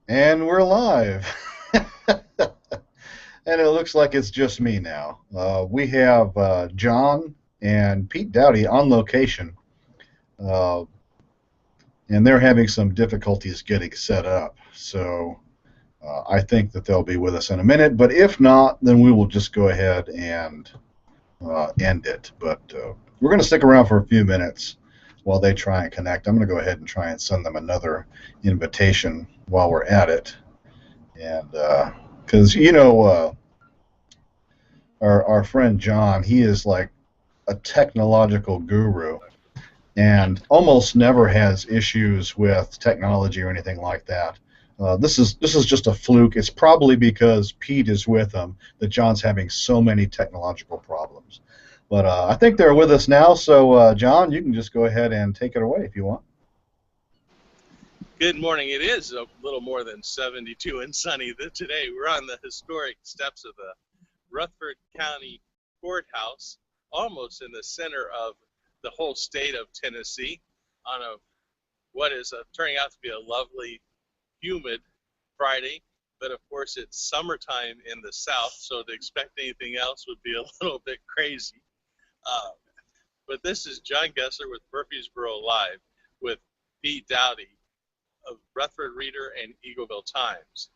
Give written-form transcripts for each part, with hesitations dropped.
And we're live. And it looks like it's just me now. We have John and Pete Doughty on location, uh, and they're having some difficulties getting set up. So I think that they'll be with us in a minute. But if not, then we will just go ahead and end it. But we're going to stick around for a few minutes while they try and connect. I'm going to go ahead and try and send them another invitation while we're at it. And because our friend John, he is like a technological guru and almost never has issues with technology or anything like that. This is just a fluke. It's probably because Pete is with him that John's having so many technological problems. But I think they're with us now, so John, you can just go ahead and take it away if you want. Good morning. It is a little more than 72 and sunny today. We're on the historic steps of the Rutherford County Courthouse, almost in the center of the whole state of Tennessee, on what is turning out to be a lovely, humid Friday. But of course, it's summertime in the South, so to expect anything else would be a little bit crazy. But this is John Gessler with Murfreesboro Live with Pete Doughty of Rutherford Reader and Eagleville Times.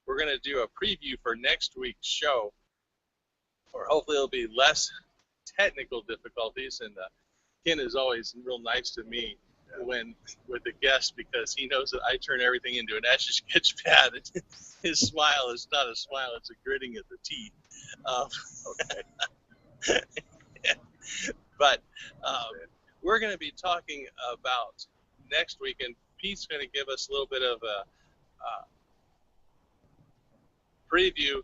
We're going to do a preview for next week's show, or hopefully it'll be less technical difficulties. And Ken is always real nice to me when with the guest, because he knows that I turn everything into an Etch-a-Sketch pad. His smile is not a smile; it's a gritting of the teeth. But we're going to be talking about next week, and Pete's going to give us a little bit of a preview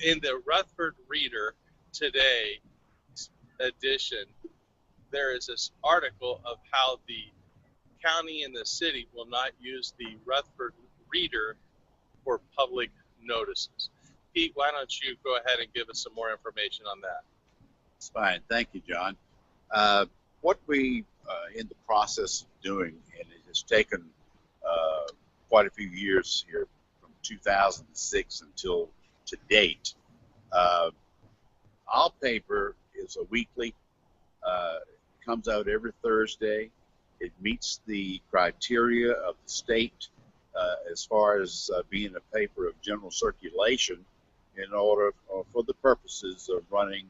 in the Rutherford Reader today edition. There is this article of how the county and the city will not use the Rutherford Reader for public notices. Pete, why don't you go ahead and give us some more information on that? It's fine. Thank you, John. What we in the process of doing, and it has taken quite a few years here from 2006 until to date. Our paper is a weekly. It comes out every Thursday. It meets the criteria of the state as far as being a paper of general circulation in order for the purposes of running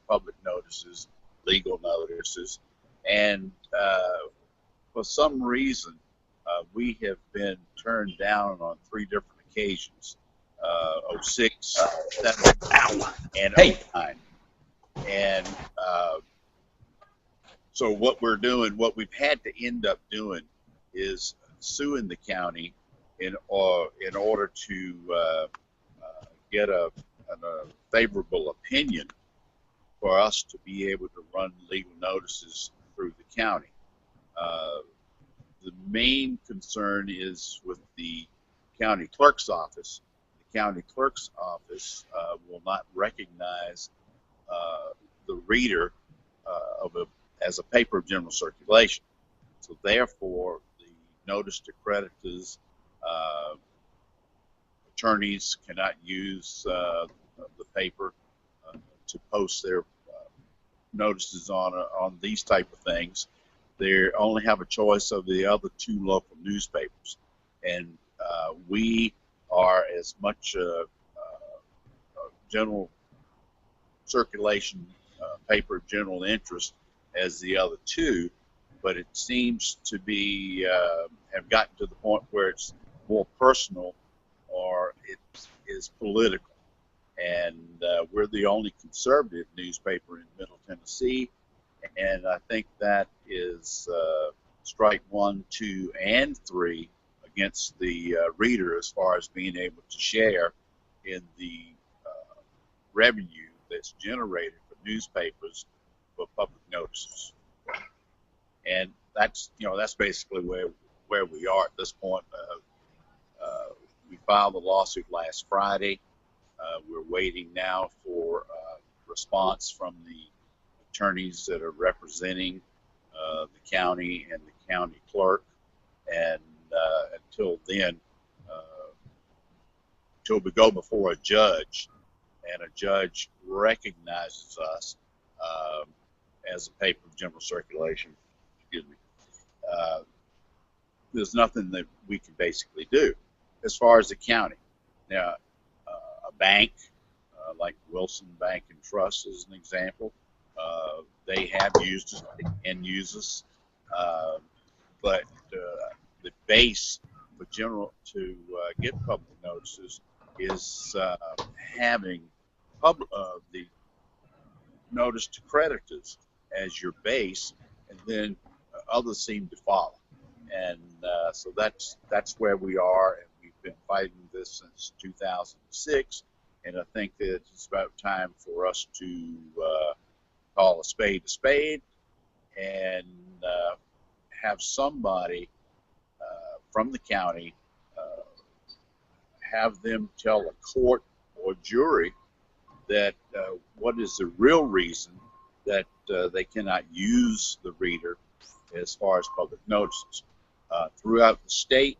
public notices, legal notices, and for some reason we have been turned down on 3 different occasions, 06, 07, and 09. And so what we've had to end up doing is suing the county in order to get a favorable opinion for us to be able to run legal notices through the county. The main concern is with the county clerk's office. The county clerk's office will not recognize the reader as a paper of general circulation. So therefore, the notice to creditors, attorneys cannot use the paper to post their notices on these type of things. They only have a choice of the other 2 local newspapers, and we are as much a general circulation paper of general interest as the other 2, but it seems to be have gotten to the point where it's more personal or it is political. And we're the only conservative newspaper in Middle Tennessee, and I think that is strike 1, 2, and 3 against the reader as far as being able to share in the revenue that's generated for newspapers for public notices. And that's basically where we are at this point. We filed the lawsuit last Friday. We're waiting now for response from the attorneys that are representing the county and the county clerk, and until then until we go before a judge, and a judge recognizes us as a paper of general circulation. Excuse me. There's nothing that we can basically do as far as the county. Now, a bank like Wilson Bank and Trust is an example. They have used us and use us, but the base for general to get public notices is having the notice to creditors as your base, and then others seem to follow. And so that's where we are, and we've been fighting this since 2006. And I think that it's about time for us to call a spade, and have somebody from the county have them tell a court or jury that what is the real reason that they cannot use the reader as far as public notices. Throughout the state,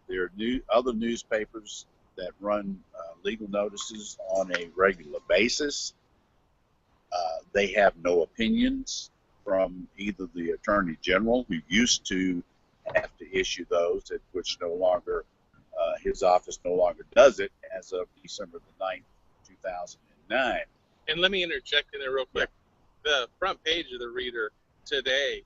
there are other newspapers that run legal notices on a regular basis. They have no opinions from either the Attorney General, who used to have to issue those, which no longer, his office no longer does it as of December the 9th, 2009. And let me interject in there real quick. The front page of the Reader today,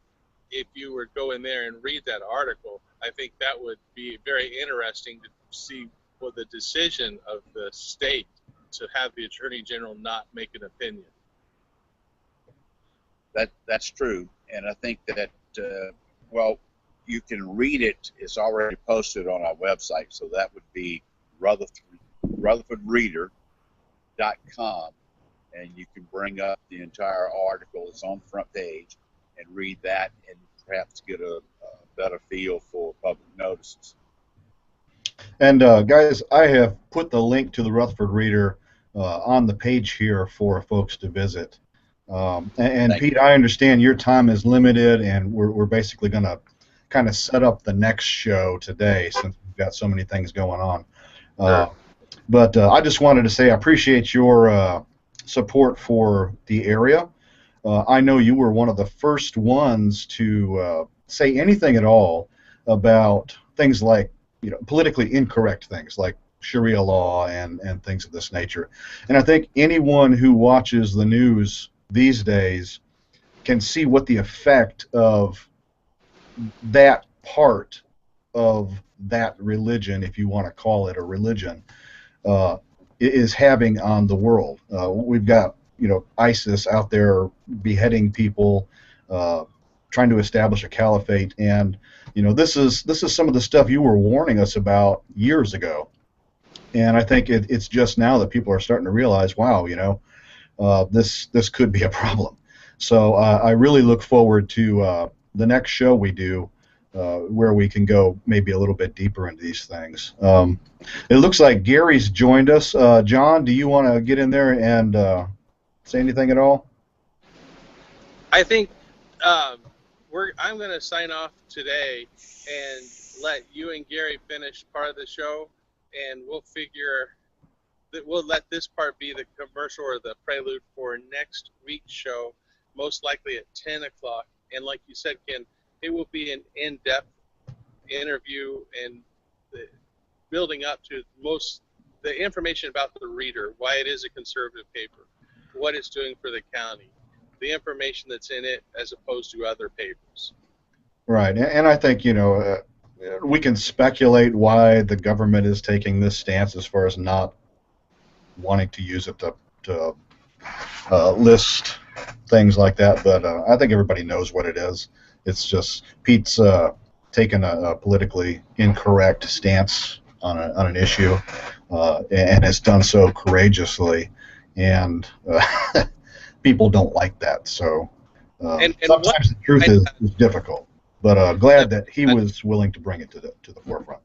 if you were to go in there and read that article, I think that would be very interesting to see what the decision of the state to have the Attorney General not make an opinion. That's true, and I think that well, you can read it. It's already posted on our website, so that would be RutherfordReader.com, and you can bring up the entire article. It's on the front page, and read that, and perhaps get a better feel for public notices. And guys, I have put the link to the Rutherford Reader on the page here for folks to visit. And Pete, I understand your time is limited, and we're basically going to kind of set up the next show today since we've got so many things going on. Sure. But I just wanted to say I appreciate your support for the area. I know you were one of the first ones to say anything at all about things like, politically incorrect things like Sharia law and things of this nature. And I think anyone who watches the news these days can see what the effect of that part of that religion, if you want to call it a religion, is having on the world. We've got ISIS out there beheading people, trying to establish a caliphate, and this is some of the stuff you were warning us about years ago. And I think it's just now that people are starting to realize, wow, this could be a problem. So I really look forward to the next show we do, where we can go maybe a little bit deeper into these things. It looks like Gary's joined us. John, do you want to get in there and say anything at all? I think I'm going to sign off today and let you and Gary finish part of the show, and we'll let this part be the commercial or the prelude for next week's show, most likely at 10 o'clock. And like you said, Ken, it will be an in-depth interview and building up to the information about the Reader, why it is a conservative paper, what it's doing for the county, the information that's in it as opposed to other papers. Right, and I think, we can speculate why the government is taking this stance as far as not wanting to use it to list things like that, but I think everybody knows what it is. It's just Pete's taken a politically incorrect stance on an issue, and has done so courageously, and people don't like that. So sometimes the truth is difficult, but glad that he was willing to bring it to the forefront.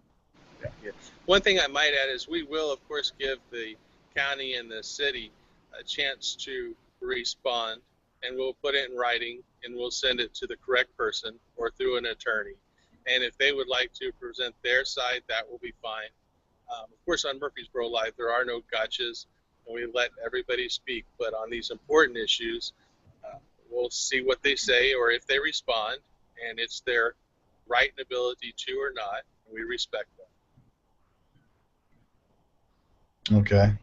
Yeah. One thing I might add is we will, of course, give the county and the city a chance to respond, and we'll put it in writing, and we'll send it to the correct person or through an attorney. And if they would like to present their side, that will be fine. Of course, on Murfreesboro Live, there are no gotchas, and we let everybody speak. But on these important issues, uh, we'll see what they say or if they respond, and it's their right and ability to or not, and we respect that. Okay.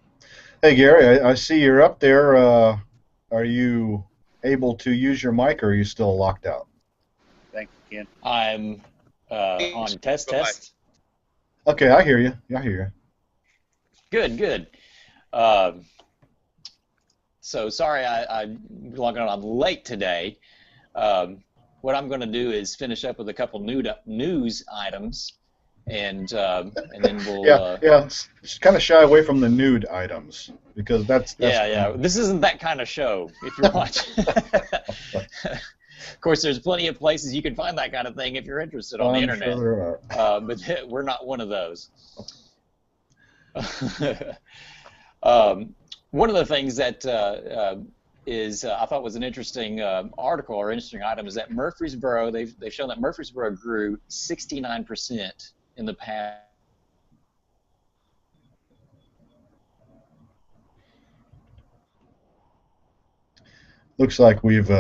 Hey, Gary, I see you're up there. Are you able to use your mic, or are you still locked out? Thank you, Ken. I'm on test Bye-bye. test. Okay, I hear you. I hear you. Good, good. Um, so sorry I'm logging on late today. What I'm going to do is finish up with a couple news items, and then we'll. Yeah. Just kind of shy away from the nude items because that's Yeah. This isn't that kind of show. If you're watching. Of course, there's plenty of places you can find that kind of thing if you're interested on the internet. Sure there are. But we're not one of those. One of the things that I thought was an interesting article or interesting item is that Murfreesboro, they've shown that Murfreesboro grew 69% in the past. Looks like we've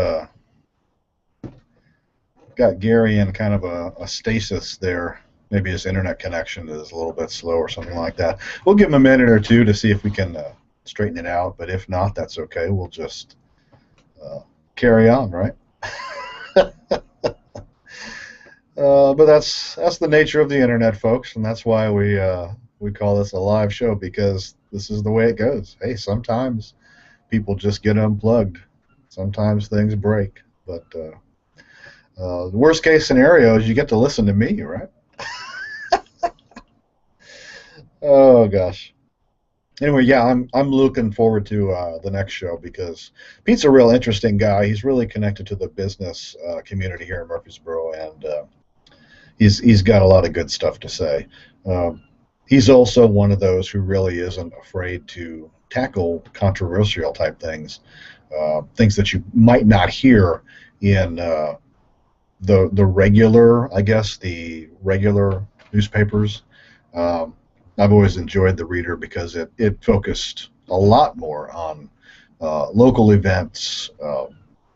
got Gary in kind of a stasis there. Maybe his internet connection is a little bit slow or something like that. We'll give him a minute or two to see if we can straighten it out, but if not, that's okay. We'll just carry on, right? But that's the nature of the internet, folks, and that's why we call this a live show, because this is the way it goes. Hey, sometimes people just get unplugged. Sometimes things break, but the worst case scenario is you get to listen to me, right? Oh gosh. Anyway, yeah, I'm looking forward to the next show because Pete's a real interesting guy. He's really connected to the business community here in Murfreesboro, and he's got a lot of good stuff to say. He's also one of those who really isn't afraid to tackle controversial type things, things that you might not hear in the regular, I guess, the regular newspapers. I've always enjoyed the Reader because it focused a lot more on local events,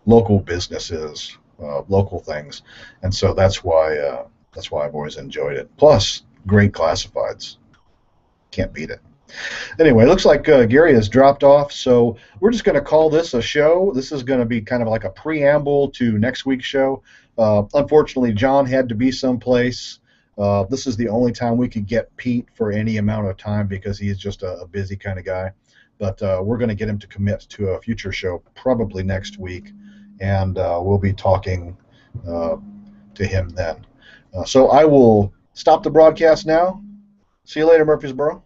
local businesses, local things, and so that's why I've always enjoyed it. Plus, great classifieds, can't beat it. Anyway, looks like Gary has dropped off, so we're just going to call this a show. This is going to be kind of like a preamble to next week's show. Unfortunately, John had to be someplace. This is the only time we could get Pete for any amount of time because he's just a busy kind of guy. But we're going to get him to commit to a future show probably next week, and we'll be talking to him then. So I will stop the broadcast now. See you later, Murfreesboro.